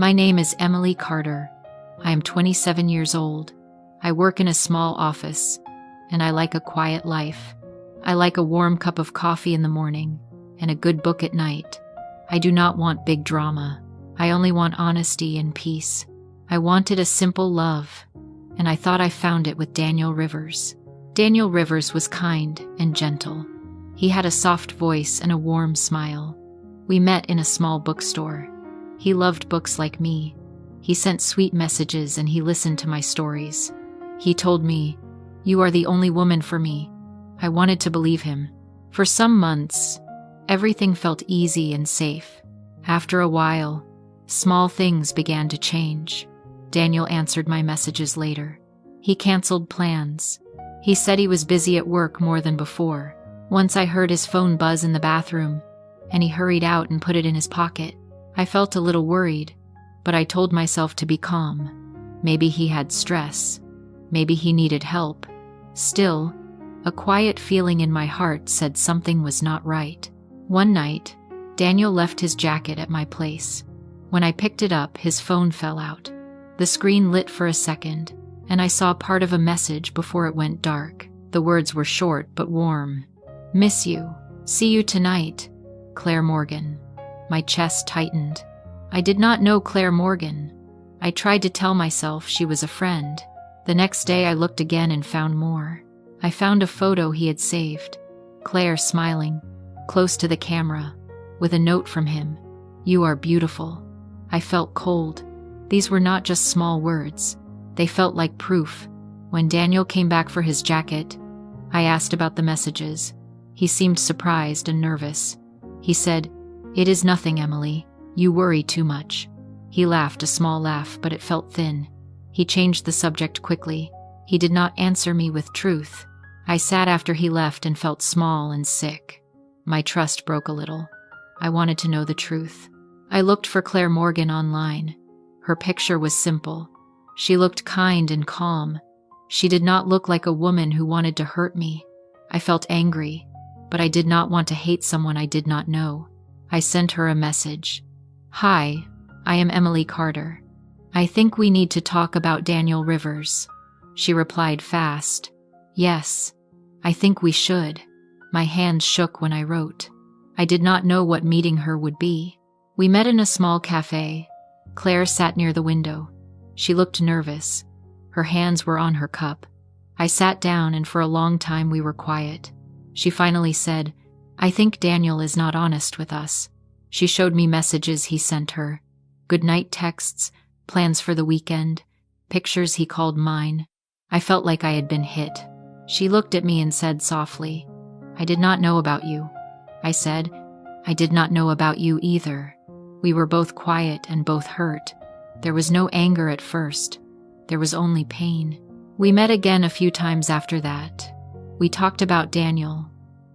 My name is Emily Carter. I am 27 years old. I work in a small office, and I like a quiet life. I like a warm cup of coffee in the morning and a good book at night. I do not want big drama. I only want honesty and peace. I wanted a simple love, and I thought I found it with Daniel Rivers. Daniel Rivers was kind and gentle. He had a soft voice and a warm smile. We met in a small bookstore. He loved books like me. He sent sweet messages and he listened to my stories. He told me, "You are the only woman for me." I wanted to believe him. For some months, everything felt easy and safe. After a while, small things began to change. Daniel answered my messages later. He canceled plans. He said he was busy at work more than before. Once I heard his phone buzz in the bathroom, and he hurried out and put it in his pocket. I felt a little worried, but I told myself to be calm. Maybe he had stress. Maybe he needed help. Still, a quiet feeling in my heart said something was not right. One night, Daniel left his jacket at my place. When I picked it up, his phone fell out. The screen lit for a second, and I saw part of a message before it went dark. The words were short but warm. "Miss you. See you tonight. Claire Morgan." My chest tightened. I did not know Claire Morgan. I tried to tell myself she was a friend. The next day I looked again and found more. I found a photo he had saved. Claire smiling, close to the camera, with a note from him. "You are beautiful." I felt cold. These were not just small words. They felt like proof. When Daniel came back for his jacket, I asked about the messages. He seemed surprised and nervous. He said, "It is nothing, Emily. You worry too much." He laughed, a small laugh, but it felt thin. He changed the subject quickly. He did not answer me with truth. I sat after he left and felt small and sick. My trust broke a little. I wanted to know the truth. I looked for Claire Morgan online. Her picture was simple. She looked kind and calm. She did not look like a woman who wanted to hurt me. I felt angry, but I did not want to hate someone I did not know. I sent her a message. "Hi, I am Emily Carter. I think we need to talk about Daniel Rivers." She replied fast. "Yes, I think we should." My hands shook when I wrote. I did not know what meeting her would be. We met in a small cafe. Claire sat near the window. She looked nervous. Her hands were on her cup. I sat down, and for a long time we were quiet. She finally said, "I think Daniel is not honest with us." She showed me messages he sent her. Goodnight texts, plans for the weekend, pictures he called mine. I felt like I had been hit. She looked at me and said softly, "I did not know about you." I said, "I did not know about you either." We were both quiet and both hurt. There was no anger at first. There was only pain. We met again a few times after that. We talked about Daniel,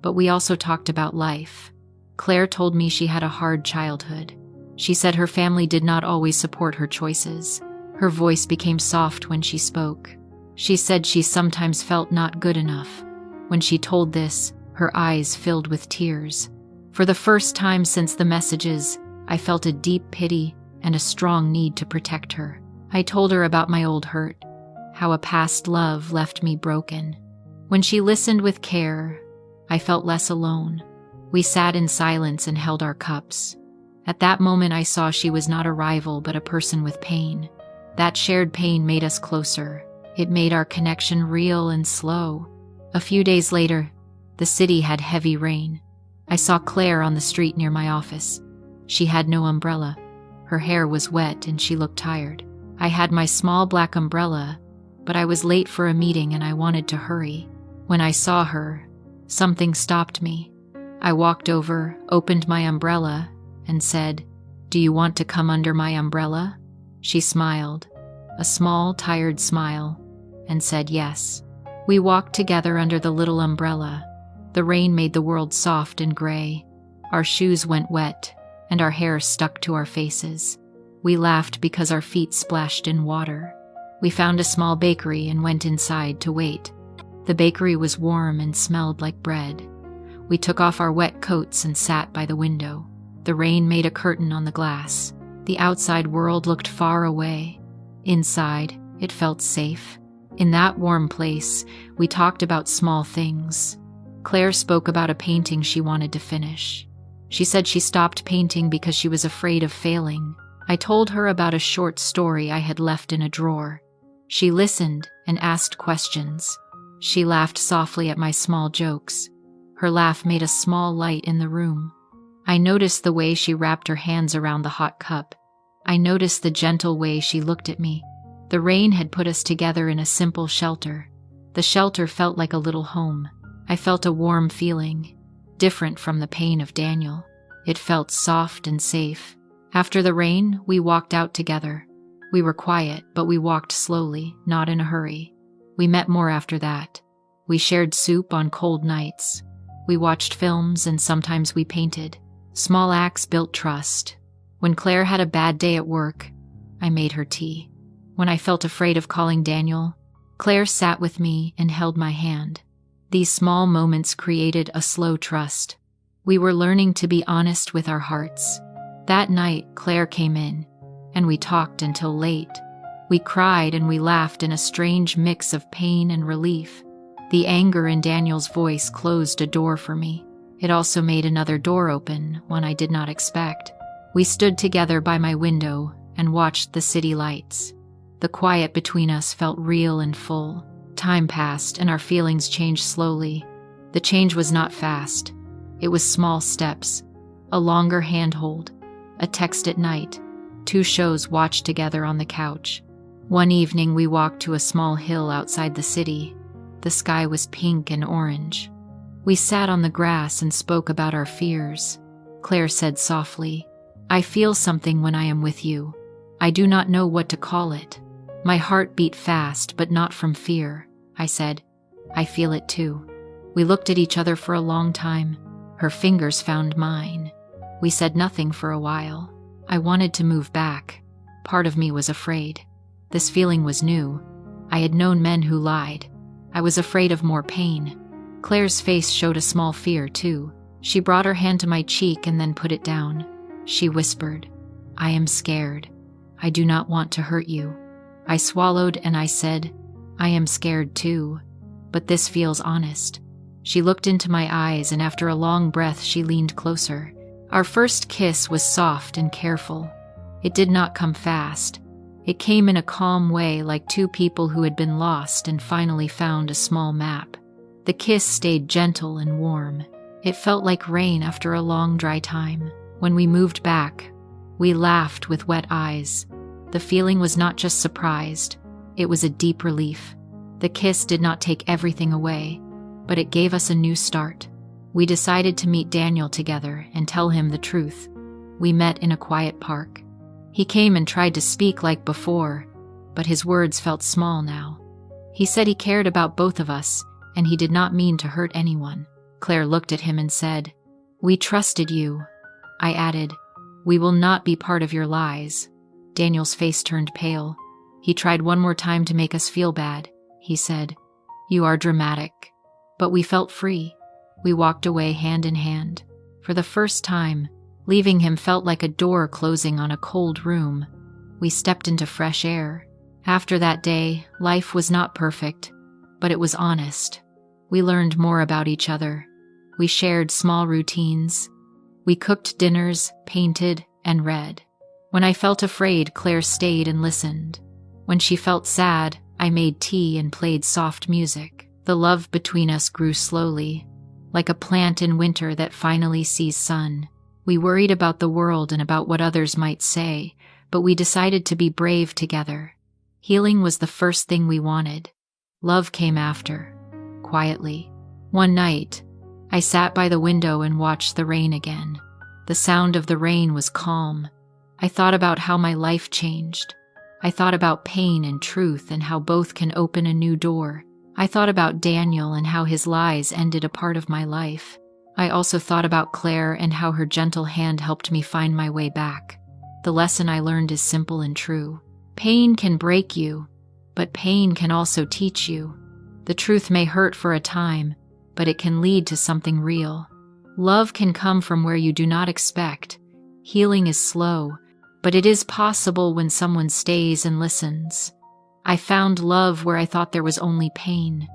but we also talked about life. Claire told me she had a hard childhood. She said her family did not always support her choices. Her voice became soft when she spoke. She said she sometimes felt not good enough. When she told this, her eyes filled with tears. For the first time since the messages, I felt a deep pity and a strong need to protect her. I told her about my old hurt, how a past love left me broken. When she listened with care, I felt less alone. We sat in silence and held our cups. At that moment I saw she was not a rival but a person with pain. That shared pain made us closer. It made our connection real and slow. A few days later, the city had heavy rain. I saw Claire on the street near my office. She had no umbrella. Her hair was wet and she looked tired. I had my small black umbrella, but I was late for a meeting and I wanted to hurry. When I saw her, something stopped me. I walked over, opened my umbrella, and said, "Do you want to come under my umbrella?" She smiled, a small, tired smile, and said yes. We walked together under the little umbrella. The rain made the world soft and gray. Our shoes went wet, and our hair stuck to our faces. We laughed because our feet splashed in water. We found a small bakery and went inside to wait. The bakery was warm and smelled like bread. We took off our wet coats and sat by the window. The rain made a curtain on the glass. The outside world looked far away. Inside, it felt safe. In that warm place, we talked about small things. Claire spoke about a painting she wanted to finish. She said she stopped painting because she was afraid of failing. I told her about a short story I had left in a drawer. She listened and asked questions. She laughed softly at my small jokes. Her laugh made a small light in the room. I noticed the way she wrapped her hands around the hot cup. I noticed the gentle way she looked at me. The rain had put us together in a simple shelter. The shelter felt like a little home. I felt a warm feeling, different from the pain of Daniel. It felt soft and safe. After the rain, we walked out together. We were quiet, but we walked slowly, not in a hurry. We met more after that. We shared soup on cold nights. We watched films and sometimes we painted. Small acts built trust. When Claire had a bad day at work, I made her tea. When I felt afraid of calling Daniel, Claire sat with me and held my hand. These small moments created a slow trust. We were learning to be honest with our hearts. That night, Claire came in, and we talked until late. We cried and we laughed in a strange mix of pain and relief. The anger in Daniel's voice closed a door for me. It also made another door open, one I did not expect. We stood together by my window and watched the city lights. The quiet between us felt real and full. Time passed and our feelings changed slowly. The change was not fast. It was small steps, a longer handhold, a text at night, 2 shows watched together on the couch. One evening we walked to a small hill outside the city. The sky was pink and orange. We sat on the grass and spoke about our fears. Claire said softly, "I feel something when I am with you. I do not know what to call it." My heart beat fast, but not from fear. I said, "I feel it too." We looked at each other for a long time. Her fingers found mine. We said nothing for a while. I wanted to move back. Part of me was afraid. This feeling was new. I had known men who lied. I was afraid of more pain. Claire's face showed a small fear, too. She brought her hand to my cheek and then put it down. She whispered, "I am scared. I do not want to hurt you." I swallowed and I said, "I am scared too, but this feels honest." She looked into my eyes and after a long breath she leaned closer. Our first kiss was soft and careful. It did not come fast. It came in a calm way, like 2 people who had been lost and finally found a small map. The kiss stayed gentle and warm. It felt like rain after a long dry time. When we moved back, we laughed with wet eyes. The feeling was not just surprised, it was a deep relief. The kiss did not take everything away, but it gave us a new start. We decided to meet Daniel together and tell him the truth. We met in a quiet park. He came and tried to speak like before, but his words felt small now. He said he cared about both of us, and he did not mean to hurt anyone. Claire looked at him and said, "We trusted you." I added, "We will not be part of your lies." Daniel's face turned pale. He tried one more time to make us feel bad. He said, "You are dramatic." But we felt free. We walked away hand in hand. For the first time, leaving him felt like a door closing on a cold room. We stepped into fresh air. After that day, life was not perfect, but it was honest. We learned more about each other. We shared small routines. We cooked dinners, painted, and read. When I felt afraid, Claire stayed and listened. When she felt sad, I made tea and played soft music. The love between us grew slowly, like a plant in winter that finally sees sun. We worried about the world and about what others might say, but we decided to be brave together. Healing was the first thing we wanted. Love came after, quietly. One night, I sat by the window and watched the rain again. The sound of the rain was calm. I thought about how my life changed. I thought about pain and truth and how both can open a new door. I thought about Daniel and how his lies ended a part of my life. I also thought about Claire and how her gentle hand helped me find my way back. The lesson I learned is simple and true. Pain can break you, but pain can also teach you. The truth may hurt for a time, but it can lead to something real. Love can come from where you do not expect. Healing is slow, But it is possible when someone stays and listens. I found love where I thought there was only pain.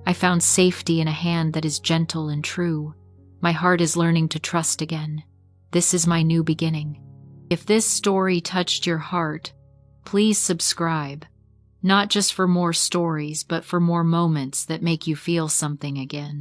I found safety in a hand that is gentle and true. My heart is learning to trust again. This is my new beginning. If this story touched your heart, please subscribe. Not just for more stories, but for more moments that make you feel something again.